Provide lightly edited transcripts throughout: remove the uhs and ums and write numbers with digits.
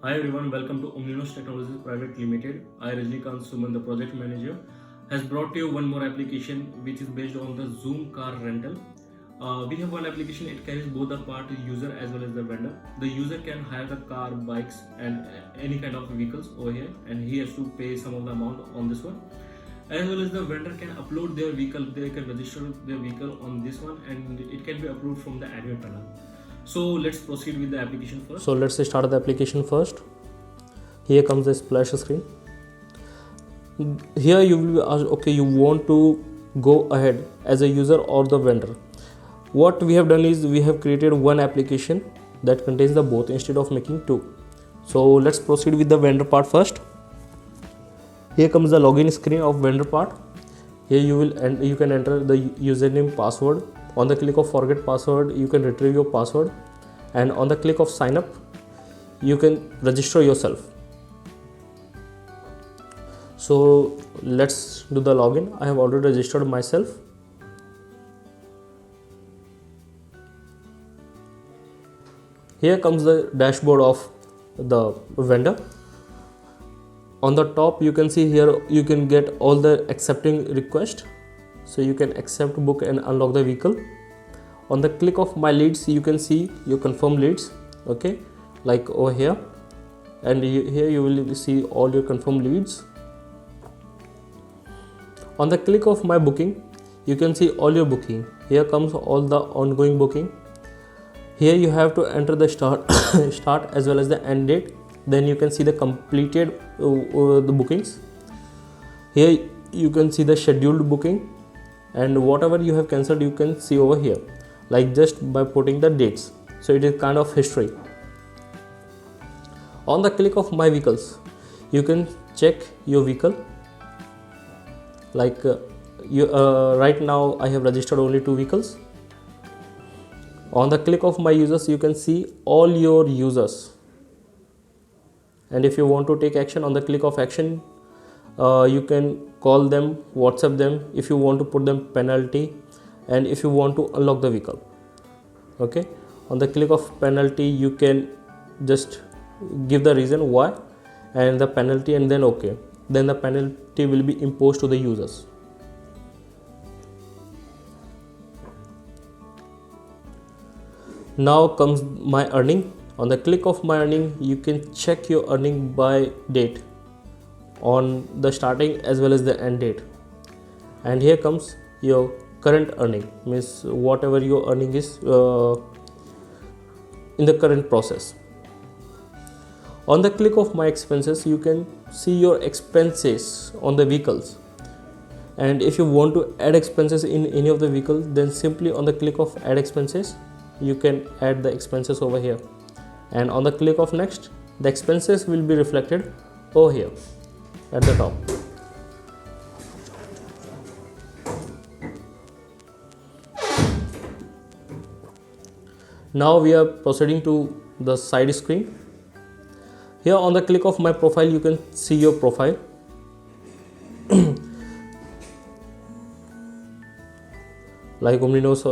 Hi everyone, welcome to Omninos Technologies Private Limited. I, Rajnikant Suman, the project manager, has brought to you one more application which is based on the Zoom car rental. We have one application, it carries both the part user as well as the vendor. The user can hire the car, bikes, and any kind of vehicles over here, and he has to pay some of the amount on this one. As well as the vendor can upload their vehicle, they can register their vehicle on this one, and it can be approved from the admin panel. So let's proceed with the application first. So let's start the application first. Here comes the splash screen. Here you will be asked, okay, you want to go ahead as a user or the vendor. What we have done is we have created one application that contains the both instead of making two. So let's proceed with the vendor part first. Here comes the login screen of vendor part. Here you can enter the username, password. On the click of forget password, you can retrieve your password, and on the click of sign up, you can register yourself. So let's do the login. I have already registered myself. Here comes the dashboard of the vendor. On the top you can see here you can get all the accepting request, so you can accept, book and unlock the vehicle. On the click of my leads, you can see your confirm leads, okay, like over here, and here you will see all your confirmed leads. On the click of my booking, you can see all your booking. Here comes all the ongoing booking. Here you have to enter the start start as well as the end date. Then you can see the completed the bookings. Here you can see the scheduled booking, and whatever you have cancelled you can see over here, like just by putting the dates. So it is kind of history. On the click of my vehicles, you can check your vehicle, like right now I have registered only 2 vehicles. On the click of my users, you can see all your users, and if you want to take action, on the click of action, you can call them, WhatsApp them if you want to put them penalty, and if you want to unlock the vehicle. Okay, on the click of penalty, you can just give the reason why and the penalty, and then okay, then the penalty will be imposed to the users. Now comes my earning. On the click of my earning, you can check your earning by date on the starting as well as the end date. And here comes your current earning, means whatever your earning is in the current process. On the click of my expenses, you can see your expenses on the vehicles, and if you want to add expenses in any of the vehicles, then simply on the click of add expenses, you can add the expenses over here, and on the click of next, the expenses will be reflected over here at the top. Now we are proceeding to the side screen. Here on the click of my profile, you can see your profile. Like Omninos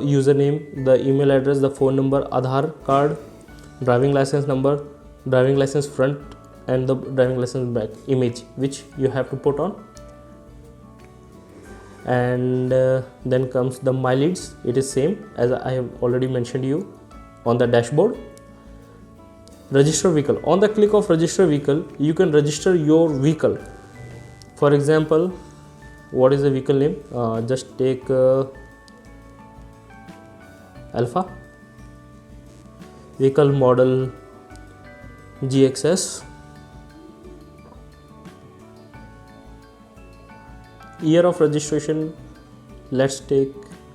username, the email address, the phone number, Aadhaar card, driving license number, driving license front and the driving license back image which you have to put on. And then comes the my leads. It is same as I have already mentioned you on the dashboard. Register vehicle. On the click of register vehicle, you can register your vehicle. For example, what is the vehicle name? Just take Alpha, vehicle model GXS, year of registration, let's take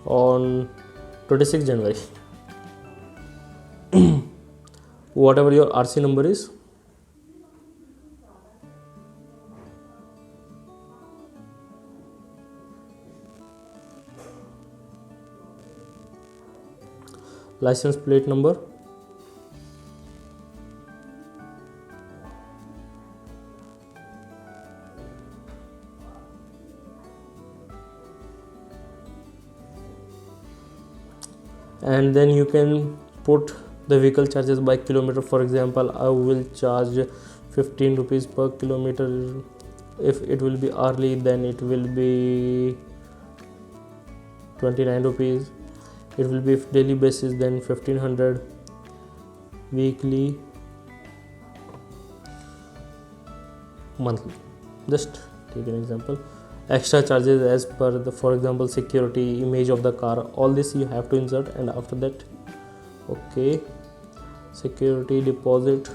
on 26 January. Whatever your RC number is. License plate number. And then you can put the vehicle charges by kilometer. For example, I will charge 15 rupees per kilometer. If it will be hourly, then it will be 29 rupees. It will be daily basis, then 1500. Weekly, monthly. Just take an example. Extra charges as per the, for example, security, image of the car, all this you have to insert. And after that, okay, security deposit,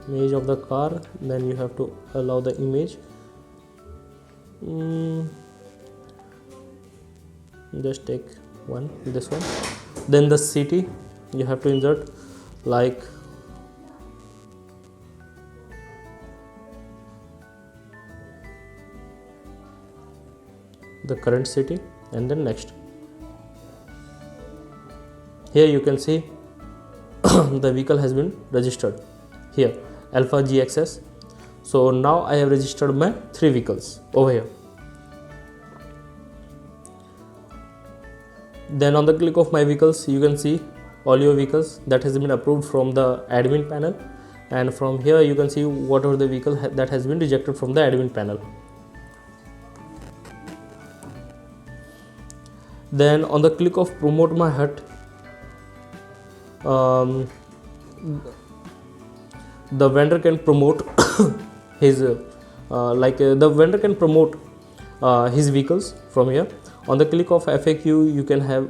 image of the car, then you have to allow the image. Just take this one. Then the city you have to insert, like the current city, and then next. Here you can see the vehicle has been registered here, Alpha GXS. So now I have registered my 3 vehicles over here. Then on the click of my vehicles, you can see all your vehicles that has been approved from the admin panel, and from here you can see whatever the vehicle that has been rejected from the admin panel. Then on the click of promote my hut, the vendor can promote his the vendor can promote his vehicles from here. On the click of FAQ, you can have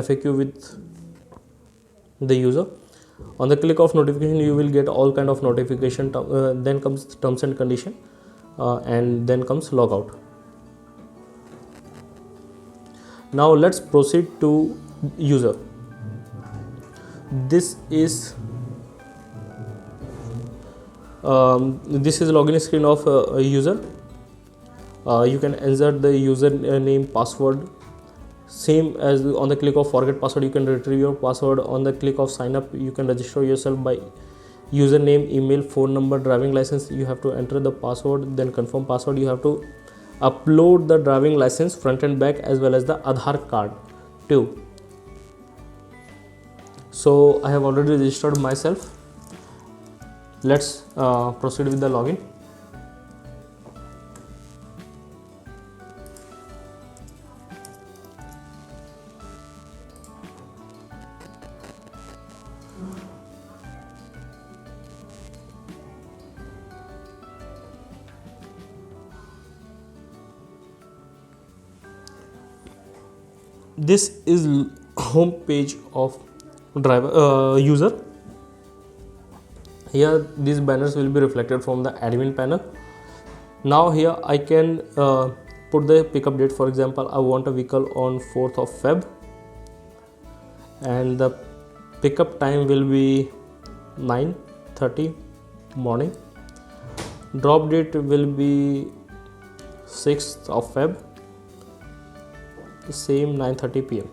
FAQ with the user. On the click of notification, you will get all kind of notification. Then comes terms and condition, and then comes logout. Now let's proceed to user. This is login screen of a user. You can insert the username, password, same as on the click of forget password. You can retrieve your password. On the click of sign up, you can register yourself by username, email, phone number, driving license. You have to enter the password, then confirm password. You have to upload the driving license front and back, as well as the Aadhaar card too. So I have already registered myself. Let's proceed with the login. This is home page of user. Here these banners will be reflected from the admin panel. Now here I can put the pickup date. For example, I want a vehicle on 4th of Feb, and the pickup time will be 9:30 morning. Drop date will be 6th of Feb, same 9:30 p.m.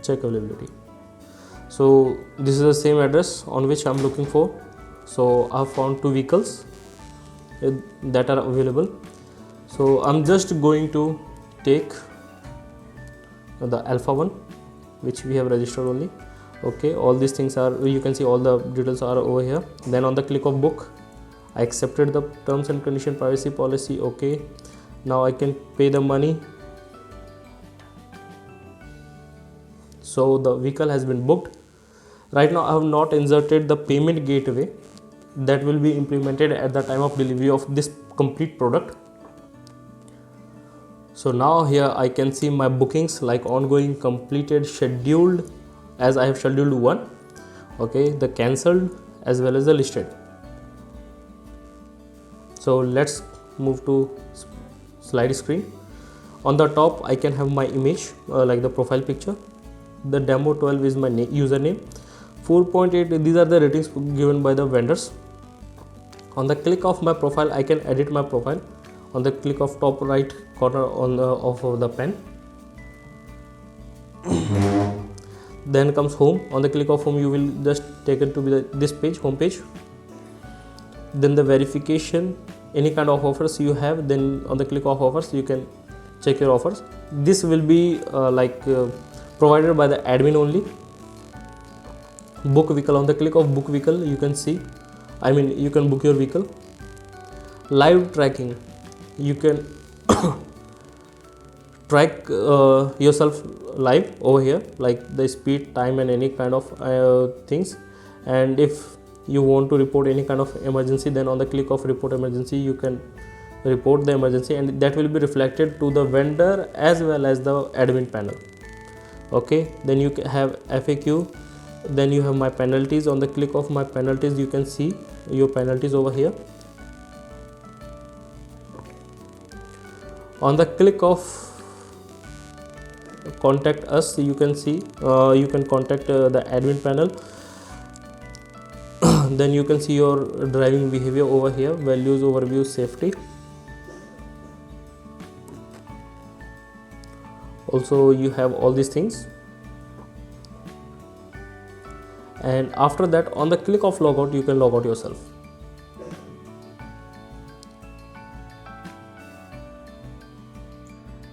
Check availability. So this is the same address on which I'm looking for. So I have found 2 vehicles that are available. So I'm just going to take the Alpha one, which we have registered only. Okay, all these things are, you can see all the details are over here. Then on the click of book, I accepted the terms and condition, privacy policy. Okay, now I can pay the money. So the vehicle has been booked. Right now I have not inserted the payment gateway that will be implemented at the time of delivery of this complete product. So now here I can see my bookings like ongoing, completed, scheduled, as I have scheduled 1. Okay, the cancelled as well as the listed. So let's move to slide screen. On the top I can have my image, like the profile picture. The demo 12 is my username. 4.8, these are the ratings given by the vendors. On the click of my profile, I can edit my profile. On the click of top right corner of the pen. Then comes home. On the click of home, you will just take it to be this page, home page. Then the verification, any kind of offers you have, then on the click of offers you can check your offers. This will be provided by the admin only. Book vehicle. On the click of book vehicle, you can see, you can book your vehicle. Live tracking, you can track yourself live over here, like the speed, time, and any kind of things. And if you want to report any kind of emergency, then on the click of report emergency, you can report the emergency, and that will be reflected to the vendor as well as the admin panel. Okay, then you have FAQ, then you have my penalties. On the click of my penalties, you can see your penalties over here. On the click of contact us, you can see you can contact the admin panel. Then you can see your driving behavior over here, values, overview, safety. Also you have all these things. And after that, on the click of logout, you can log out yourself.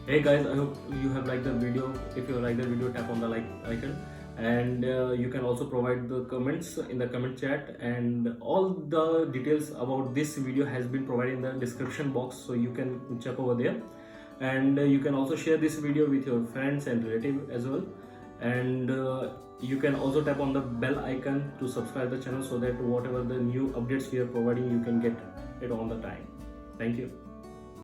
Hey guys, I hope you have liked the video. If you like the video, tap on the like icon, and you can also provide the comments in the comment chat, and all the details about this video has been provided in the description box, so you can check over there. And you can also share this video with your friends and relatives as well. And you can also tap on the bell icon to subscribe the channel, so that whatever the new updates we are providing, you can get it on the time. Thank you.